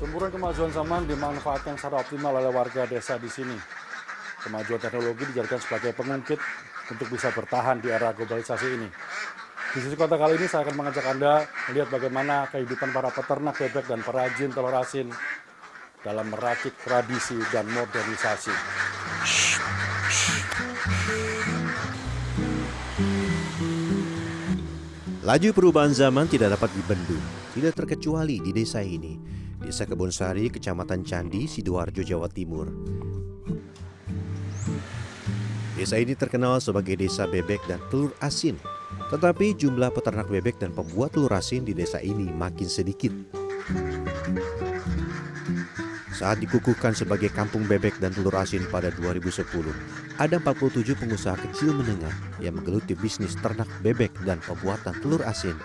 Semburan kemajuan zaman dimanfaatkan secara optimal oleh warga desa di sini. Kemajuan teknologi dijadikan sebagai pengungkit untuk bisa bertahan di era globalisasi ini. Di sisi kota kali ini saya akan mengajak Anda melihat bagaimana kehidupan para peternak bebek dan perajin telur asin dalam merakit tradisi dan modernisasi. Laju perubahan zaman tidak dapat dibendung, tidak terkecuali di desa ini, Desa Kebonsari, Kecamatan Candi, Sidoarjo, Jawa Timur. Desa ini terkenal sebagai desa bebek dan telur asin. Tetapi jumlah peternak bebek dan pembuat telur asin di desa ini makin sedikit. Saat dikukuhkan sebagai kampung bebek dan telur asin pada 2010, ada 47 pengusaha kecil menengah yang menggeluti bisnis ternak bebek dan pembuatan telur asin.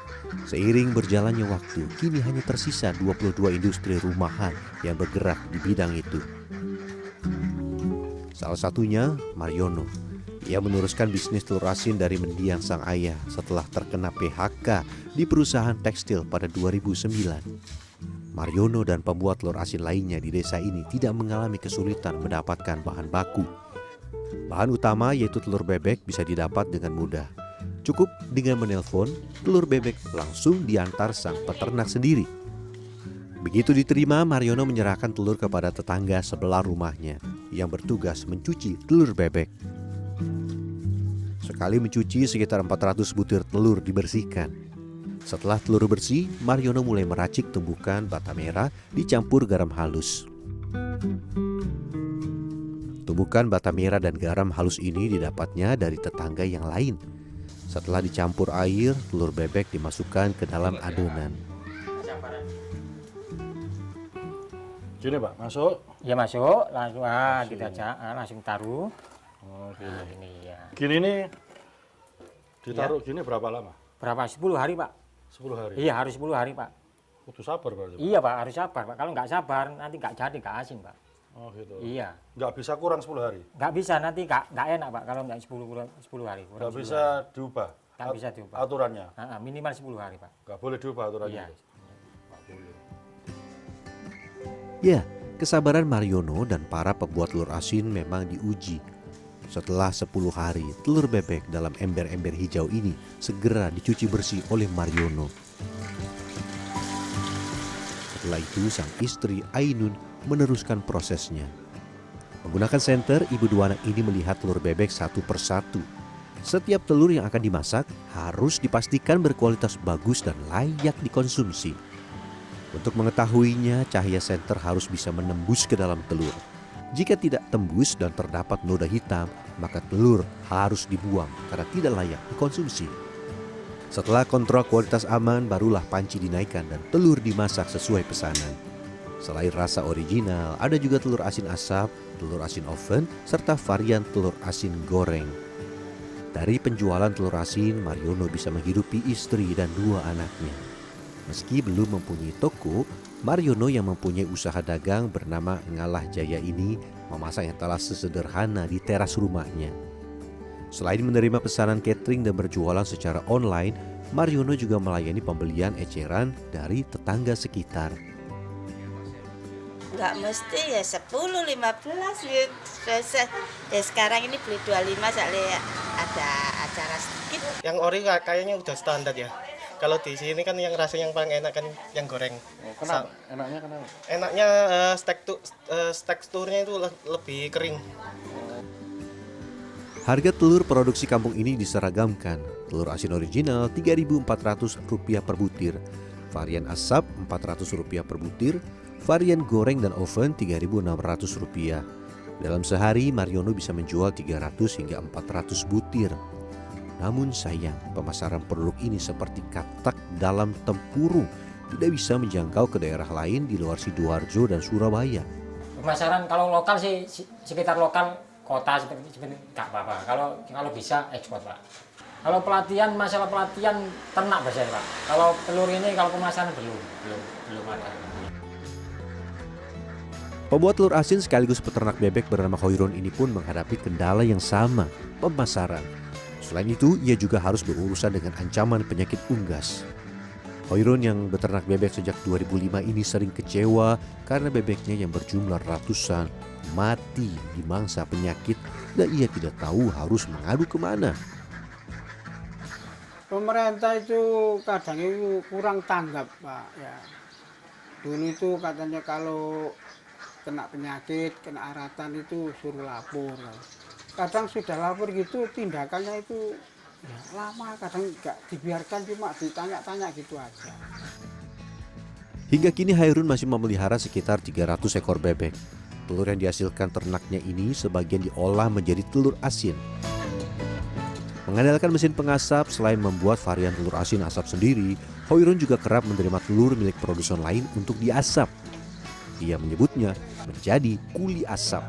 Seiring berjalannya waktu, kini hanya tersisa 22 industri rumahan yang bergerak di bidang itu. Salah satunya Mariono. Ia meneruskan bisnis telur asin dari mendiang sang ayah setelah terkena PHK di perusahaan tekstil pada 2009. Mariono dan pembuat telur asin lainnya di desa ini tidak mengalami kesulitan mendapatkan bahan baku. Bahan utama yaitu telur bebek bisa didapat dengan mudah. Cukup dengan menelpon, telur bebek langsung diantar sang peternak sendiri. Begitu diterima, Mariono menyerahkan telur kepada tetangga sebelah rumahnya yang bertugas mencuci telur bebek. Sekali mencuci, sekitar 400 butir telur dibersihkan. Setelah telur bersih, Mariono mulai meracik tumbukan bata merah dicampur garam halus. Tumbukan bata merah dan garam halus ini didapatnya dari tetangga yang lain. Setelah dicampur air, telur bebek dimasukkan ke dalam adonan. Gini Pak, masuk. Ya masuk, langsung kita langsung taruh. Oh, gini. Nah, ini ya. Gini ini ditaruh gini berapa lama? Berapa? 10 hari, Pak. 10 hari? Iya, harus 10 hari, Pak. Kudu sabar berarti Pak? Iya, Pak, harus sabar, Pak. Kalau nggak sabar, nanti nggak jadi, nggak asin, Pak. Oh gitu? Iya. Nggak bisa kurang 10 hari? Nggak bisa, nanti nggak enak, Pak, kalau nggak 10 hari. Nggak bisa diubah? Nggak bisa diubah. Aturannya? Minimal 10 hari, Pak. Nggak boleh diubah aturannya? Iya. Nggak boleh. Ya, kesabaran Mariono dan para pembuat telur asin memang diuji. Setelah 10 hari, telur bebek dalam ember-ember hijau ini segera dicuci bersih oleh Mariono. Setelah itu, sang istri Ainun meneruskan prosesnya. Menggunakan senter, ibu dua anak ini melihat telur bebek satu persatu. Setiap telur yang akan dimasak harus dipastikan berkualitas bagus dan layak dikonsumsi. Untuk mengetahuinya, cahaya senter harus bisa menembus ke dalam telur. Jika tidak tembus dan terdapat noda hitam, maka telur harus dibuang karena tidak layak dikonsumsi. Setelah kontrol kualitas aman, barulah panci dinaikkan dan telur dimasak sesuai pesanan. Selain rasa original, ada juga telur asin asap, telur asin oven, serta varian telur asin goreng. Dari penjualan telur asin, Mariono bisa menghidupi istri dan 2 anaknya. Meski belum mempunyai toko, Mariono yang mempunyai usaha dagang bernama Ngalah Jaya ini memasak etalase sederhana di teras rumahnya. Selain menerima pesanan catering dan berjualan secara online, Mariono juga melayani pembelian eceran dari tetangga sekitar. Nggak mesti ya 10, 15 ya. Ya sekarang ini beli 25 soalnya ada acara sedikit. Yang ori kayaknya udah standar ya. Kalau di sini kan yang rasanya yang paling enak kan yang goreng. Oh, kenapa? Enaknya kenapa? Enaknya teksturnya itu lebih kering. Harga telur produksi kampung ini diseragamkan. Telur asin original Rp3.400 per butir, varian asap Rp400 per butir, varian goreng dan oven Rp3.600. Dalam sehari, Mariono bisa menjual 300 hingga 400 butir. Namun sayang, pemasaran produk ini seperti katak dalam tempurung, tidak bisa menjangkau ke daerah lain di luar Sidoarjo dan Surabaya. Pemasaran kalau lokal sih sekitar lokal kota seperti nggak apa-apa. Kalau bisa ekspor, Pak. Kalau masalah pelatihan ternak biasanya, Pak. Kalau telur ini kalau pemasaran belum ada. Pembuat telur asin sekaligus peternak bebek bernama Hoiron ini pun menghadapi kendala yang sama, pemasaran. Selain itu, ia juga harus berurusan dengan ancaman penyakit unggas. Hoirun yang beternak bebek sejak 2005 ini sering kecewa karena bebeknya yang berjumlah ratusan mati di mangsa penyakit dan ia tidak tahu harus mengadu kemana. Pemerintah itu kadang itu kurang tanggap, Pak. Ya. Dulu itu katanya kalau kena penyakit, kena aratan itu suruh lapor. Kadang sudah lapor gitu, tindakannya itu ya, lama, kadang nggak dibiarkan, cuma ditanya-tanya gitu aja. Hingga kini Hairun masih memelihara sekitar 300 ekor bebek. Telur yang dihasilkan ternaknya ini sebagian diolah menjadi telur asin. Mengandalkan mesin pengasap, selain membuat varian telur asin asap sendiri, Hoirun juga kerap menerima telur milik produsen lain untuk diasap. Ia menyebutnya menjadi kuli asap.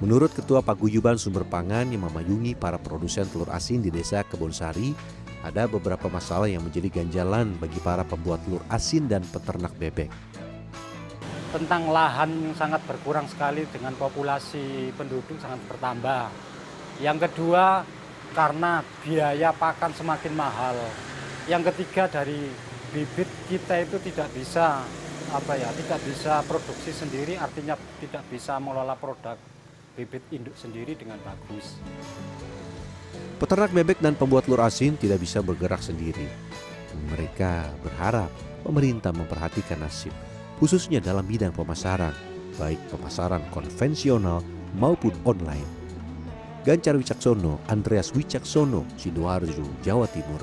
Menurut Ketua Paguyuban Sumber Pangan yang memayungi para produsen telur asin di Desa Kebonsari, ada beberapa masalah yang menjadi ganjalan bagi para pembuat telur asin dan peternak bebek. Tentang lahan yang sangat berkurang sekali dengan populasi penduduk sangat bertambah. Yang kedua, karena biaya pakan semakin mahal. Yang ketiga, dari bibit kita itu tidak bisa produksi sendiri, artinya tidak bisa mengelola produk bibit induk sendiri dengan bagus. Peternak bebek dan pembuat telur asin tidak bisa bergerak sendiri. Mereka berharap pemerintah memperhatikan nasib, khususnya dalam bidang pemasaran, baik pemasaran konvensional maupun online. Gancar Wicaksono, Andreas Wicaksono, Sidoarjo, Jawa Timur.